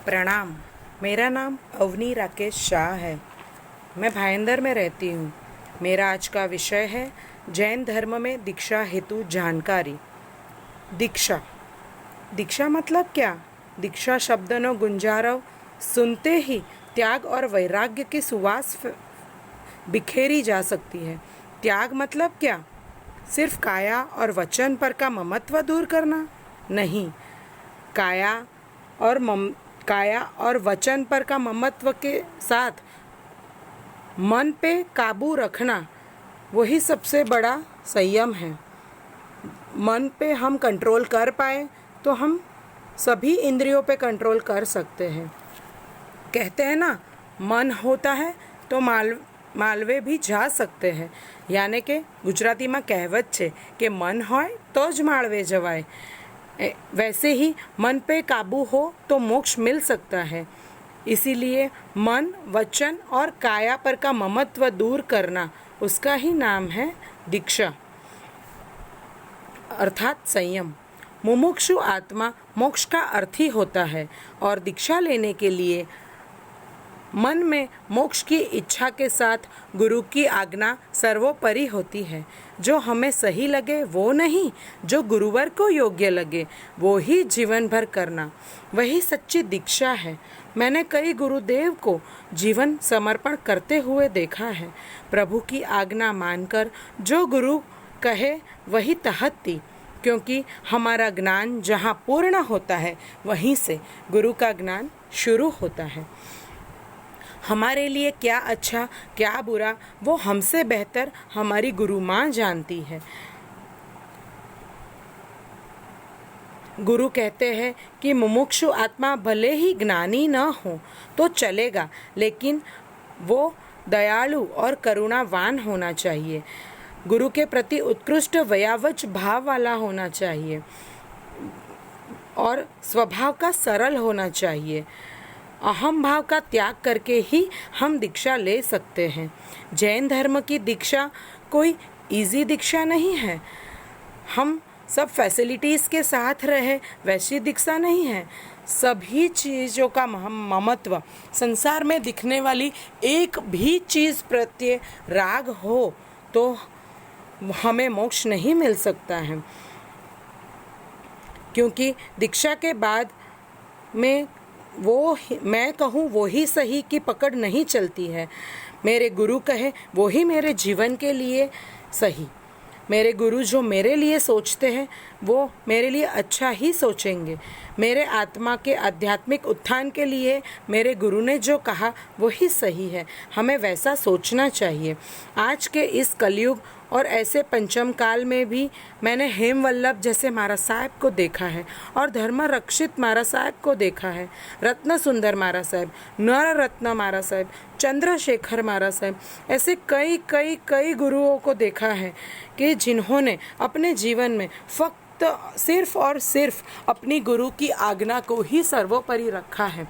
प्रणाम। मेरा नाम अवनी राकेश शाह है। मैं भाईंदर में रहती हूँ। मेरा आज का विषय है जैन धर्म में दीक्षा हेतु जानकारी। दीक्षा दीक्षा मतलब क्या? दीक्षा शब्दનો गुंजारव सुनते ही त्याग और वैराग्य की सुवास बिखेरी जा सकती है। त्याग मतलब क्या? सिर्फ काया और वचन पर का ममत्व दूर करना? नहीं, काया और वचन पर का ममत्व के साथ मन पे काबू रखना, वही सबसे बड़ा संयम है। मन पे हम कंट्रोल कर पाए तो हम सभी इंद्रियों पे कंट्रोल कर सकते हैं। कहते हैं ना, मन होता है तो मालवे भी जा सकते हैं। यानी કે ગુજરાતીમાં કહેવત છે કે મન હોય તો જ માળવે જવાય। वैसे ही मन पे काबू हो तो मोक्ष मिल सकता है। इसीलिए मन, वचन और काया पर का ममत्व दूर करना, उसका ही नाम है दीक्षा अर्थात संयम। मुमुक्षु आत्मा मोक्ष का अर्थ ही होता है और दीक्षा लेने के लिए मन में मोक्ष की इच्छा के साथ गुरु की आज्ञा सर्वोपरि होती है। जो हमें सही लगे वो नहीं, जो गुरुवर को योग्य लगे वो ही जीवन भर करना, वही सच्ची दीक्षा है। मैंने कई गुरुदेव को जीवन समर्पण करते हुए देखा है। प्रभु की आज्ञा मानकर जो गुरु कहे वही तहत्ती, क्योंकि हमारा ज्ञान जहाँ पूर्ण होता है वहीं से गुरु का ज्ञान शुरू होता है। हमारे लिए क्या अच्छा क्या बुरा वो हमसे बेहतर हमारी गुरु माँ जानती है। गुरु कहते हैं कि मुमुक्षु आत्मा भले ही ज्ञानी न हो तो चलेगा, लेकिन वो दयालु और करुणावान होना चाहिए। गुरु के प्रति उत्कृष्ट वयावच भाव वाला होना चाहिए और स्वभाव का सरल होना चाहिए। अहम भाव का त्याग करके ही हम दीक्षा ले सकते हैं। जैन धर्म की दीक्षा कोई इजी दीक्षा नहीं है। हम सब फैसिलिटीज़ के साथ रहे वैसी दीक्षा नहीं है। सभी चीज़ों का ममत्व, संसार में दिखने वाली एक भी चीज़ प्रत्ये राग हो तो हमें मोक्ष नहीं मिल सकता है। क्योंकि दीक्षा के बाद में मैं कहूँ वो ही सही की पकड़ नहीं चलती है। मेरे गुरु कहे वो ही मेरे जीवन के लिए सही। मेरे गुरु जो मेरे लिए सोचते हैं वो मेरे लिए अच्छा ही सोचेंगे। मेरे आत्मा के आध्यात्मिक उत्थान के लिए मेरे गुरु ने जो कहा वही सही है। हमें वैसा सोचना चाहिए। आज के इस कलयुग और ऐसे पंचम काल में भी मैंने हेमवल्लभ जैसे महाराज साहब को देखा है और धर्म रक्षित महाराज साहब को देखा है। रत्न सुंदर महाराज साहब, नर रत्न महाराज साहब, चंद्रशेखर महाराज साहब, ऐसे कई कई कई गुरुओं को देखा है कि जिन्होंने अपने जीवन में फक्त सिर्फ और सिर्फ अपनी गुरु की आज्ञा को ही सर्वोपरि रखा है।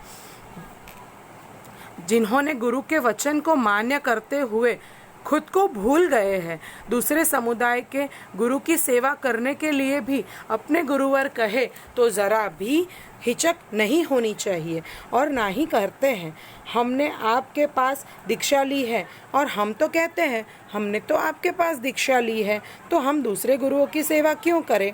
जिन्होंने गुरु के वचन को मान्य करते हुए खुद को भूल गए हैं। दूसरे समुदाय के गुरु की सेवा करने के लिए भी अपने गुरुवर कहे तो ज़रा भी हिचक नहीं होनी चाहिए और ना ही करते हैं। हमने आपके पास दीक्षा ली है और हम तो कहते हैं हमने तो आपके पास दीक्षा ली है, तो हम दूसरे गुरुओं की सेवा क्यों करें?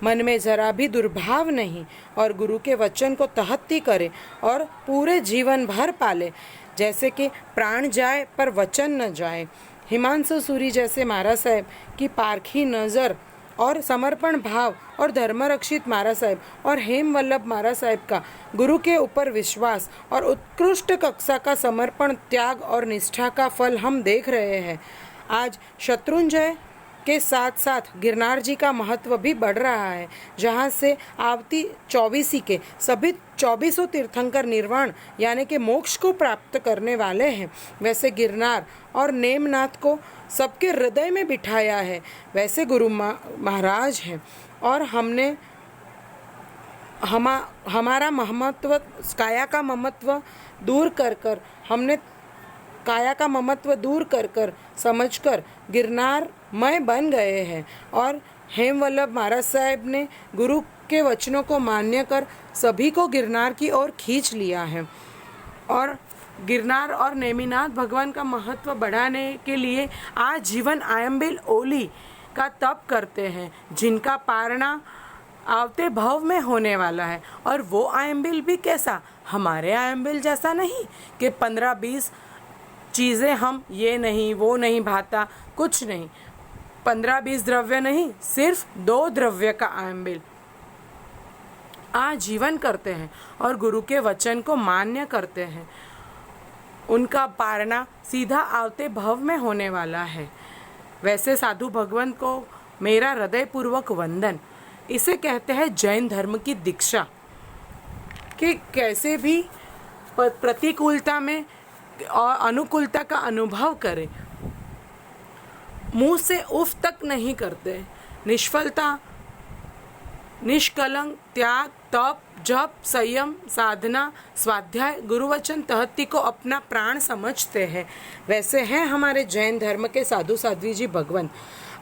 मन में ज़रा भी दुर्भाव नहीं और गुरु के वचन को तहत्ती करे और पूरे जीवन भर पाले। जैसे कि प्राण जाए पर वचन न जाए। हिमांशु सूरी जैसे महाराज साहब की पारखी नज़र और समर्पण भाव और धर्मरक्षित महाराज साहब और हेमवल्लभ महाराज साहब का गुरु के ऊपर विश्वास और उत्कृष्ट कक्षा का समर्पण, त्याग और निष्ठा का फल हम देख रहे हैं। आज शत्रुंजय के साथ साथ गिरनार जी का महत्व भी बढ़ रहा है, जहाँ से आवती 24 के सभी 24 तीर्थंकर निर्वाण यानी कि मोक्ष को प्राप्त करने वाले हैं। वैसे गिरनार और नेमनाथ को सबके हृदय में बिठाया है, वैसे गुरु महाराज हैं और हमारा महत्व, काया का ममत्व दूर कर हमने काया का ममत्व दूर कर समझकर गिरनार मय बन गए हैं और हेमवल्लभ महाराज साहब ने गुरु के वचनों को मान्य कर सभी को गिरनार की ओर खींच लिया है और गिरनार और नेमिनाथ भगवान का महत्व बढ़ाने के लिए आजीवन आयम्बिल ओली का तप करते हैं, जिनका पारणा आवते भव में होने वाला है। और वो आयम्बिल भी कैसा, हमारे आयम्बिल जैसा नहीं कि 15-20 चीज़ें, हम ये नहीं वो नहीं भाता, कुछ नहीं, 15-20 द्रव्य नहीं, सिर्फ 2 द्रव्य का आयम्बिल आजीवन करते हैं और गुरु के वचन को मान्य करते हैं। उनका पारणा सीधा आवते भव में होने वाला है। वैसे साधु भगवंत को मेरा हृदयपूर्वक वंदन। इसे कहते हैं जैन धर्म की दीक्षा, कि कैसे भी प्रतिकूलता में और अनुकूलता का अनुभव करें, मुंह से उफ तक नहीं करते। निष्फलता, निष्कलंक, त्याग, तप, जप, संयम, साधना, स्वाध्याय, गुरुवचन तहत्ती को अपना प्राण समझते हैं। वैसे हैं हमारे जैन धर्म के साधु साध्वी जी भगवान।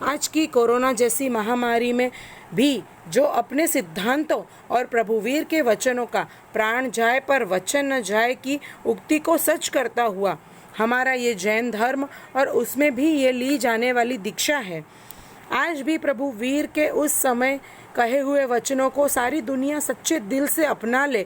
आज की कोरोना जैसी महामारी में भी जो अपने सिद्धांतों और प्रभुवीर के वचनों का प्राण जाए पर वचन न जाए की उक्ति को सच करता हुआ हमारा ये जैन धर्म और उसमें भी ये ली जाने वाली दीक्षा है। आज भी प्रभु वीर के उस समय कहे हुए वचनों को सारी दुनिया सच्चे दिल से अपना ले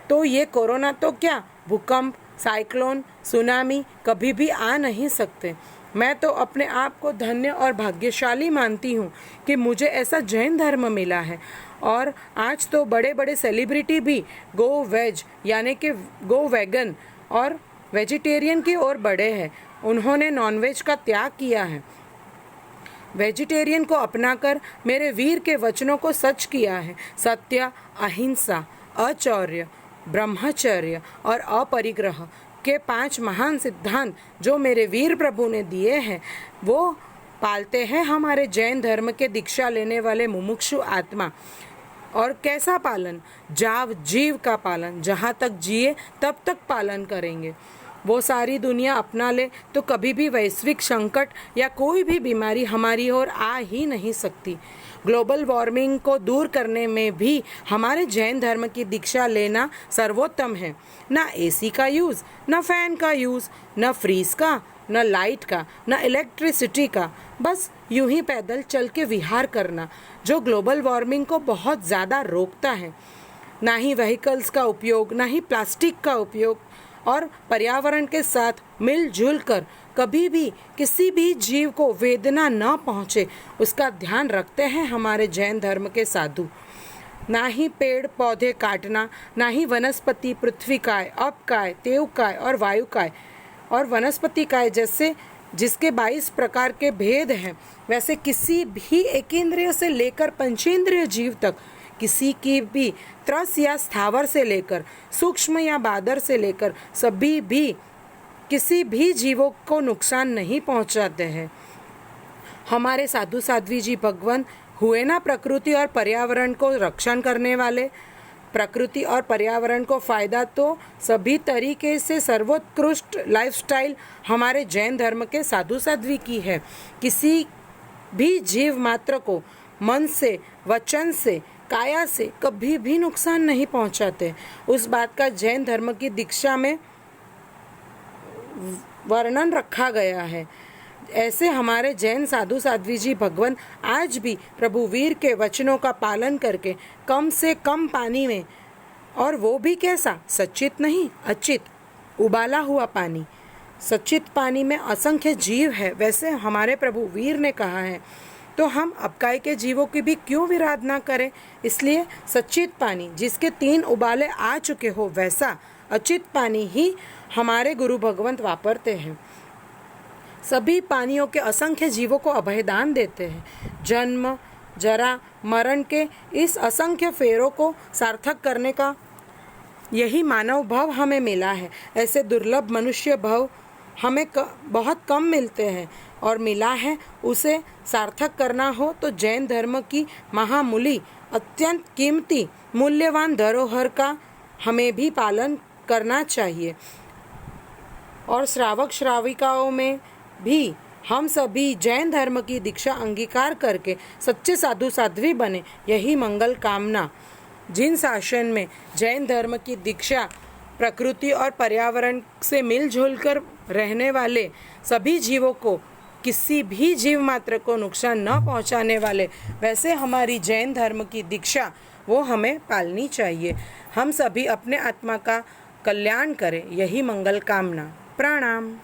तो ये कोरोना तो क्या, भूकंप, साइक्लोन, सुनामी कभी भी आ नहीं सकते। मैं तो अपने आप को धन्य और भाग्यशाली मानती हूँ कि मुझे ऐसा जैन धर्म मिला है। और आज तो बड़े बड़े सेलिब्रिटी भी गो वेज यानी कि गो वैगन और वेजिटेरियन की ओर बढ़े हैं। उन्होंने नॉनवेज का त्याग किया है, वेजिटेरियन को अपनाकर मेरे वीर के वचनों को सच किया है। सत्य, अहिंसा, अचौर्य, ब्रह्मचर्य और अपरिग्रह के 5 महान सिद्धांत जो मेरे वीर प्रभु ने दिए हैं वो पालते हैं हमारे जैन धर्म के दीक्षा लेने वाले मुमुक्षु आत्मा। और कैसा पालन, जाव जीव का पालन, जहाँ तक जिए तब तक पालन करेंगे। वो सारी दुनिया अपना ले तो कभी भी वैश्विक संकट या कोई भी बीमारी हमारी ओर आ ही नहीं सकती। ग्लोबल वार्मिंग को दूर करने में भी हमारे जैन धर्म की दीक्षा लेना सर्वोत्तम है। ना एसी का यूज़, ना फैन का यूज़, ना फ्रीज का, ना लाइट का, ना इलेक्ट्रिसिटी का, बस यूं ही पैदल चल के विहार करना जो ग्लोबल वार्मिंग को बहुत ज़्यादा रोकता है। ना ही व्हीकल्स का उपयोग, ना ही प्लास्टिक का उपयोग, और पर्यावरण के साथ मिलजुल कर कभी भी किसी भी जीव को वेदना न पहुँचे उसका ध्यान रखते हैं हमारे जैन धर्म के साधु। ना ही पेड़ पौधे काटना, ना ही वनस्पति, पृथ्वीकाय, अपकाय, तेवकाय और वायुकाय और वनस्पतिकाय जैसे जिसके 22 प्रकार के भेद हैं, वैसे किसी भी एकेंद्रिय से लेकर पंचेंद्रिय जीव तक किसी की भी त्रस या स्थावर से लेकर सूक्ष्म या बादर से लेकर सभी भी किसी भी जीवों को नुकसान नहीं पहुंचाते हैं। हमारे साधु साध्वी जी भगवान हुए ना प्रकृति और पर्यावरण को रक्षण करने वाले। प्रकृति और पर्यावरण को फायदा तो सभी तरीके से सर्वोत्कृष्ट लाइफस्टाइल हमारे जैन धर्म के साधु साध्वी की है। किसी भी जीव मात्र को मन से, वचन से, काया से कभी भी नुकसान नहीं पहुंचाते। उस बात का जैन धर्म की दीक्षा में वर्णन रखा गया है। ऐसे हमारे जैन साधु साध्वी जी भगवान आज भी प्रभु वीर के वचनों का पालन करके कम से कम पानी में, और वो भी कैसा, सच्चित नहीं अचित, उबाला हुआ पानी। सच्चित पानी में असंख्य जीव है, वैसे हमारे प्रभु वीर ने कहा है, तो हम अपकाय के जीवों की भी क्यों विराधना करें। इसलिए सच्चित पानी जिसके 3 उबाले आ चुके हो वैसा अचित पानी ही हमारे गुरु भगवंत वापरते हैं। सभी पानियों के असंख्य जीवों को अभयदान देते हैं। जन्म, जरा, मरण के इस असंख्य फेरों को सार्थक करने का यही मानव भव हमें मिला है। ऐसे दुर्लभ मनुष्य भव हमें बहुत कम मिलते हैं, और मिला है उसे सार्थक करना हो तो जैन धर्म की महामूली, अत्यंत कीमती, मूल्यवान धरोहर का हमें भी पालन करना चाहिए। और श्रावक श्राविकाओं में भी हम सभी जैन धर्म की दीक्षा अंगीकार करके सच्चे साधु साध्वी बने, यही मंगल कामना। जिन शासन में जैन धर्म की दीक्षा प्रकृति और पर्यावरण से मिलजुल कर रहने वाले सभी जीवों को, किसी भी जीव मात्र को नुकसान न पहुंचाने वाले, वैसे हमारी जैन धर्म की दीक्षा वो हमें पालनी चाहिए। हम सभी अपने आत्मा का कल्याण करें, यही मंगल कामना। प्रणाम।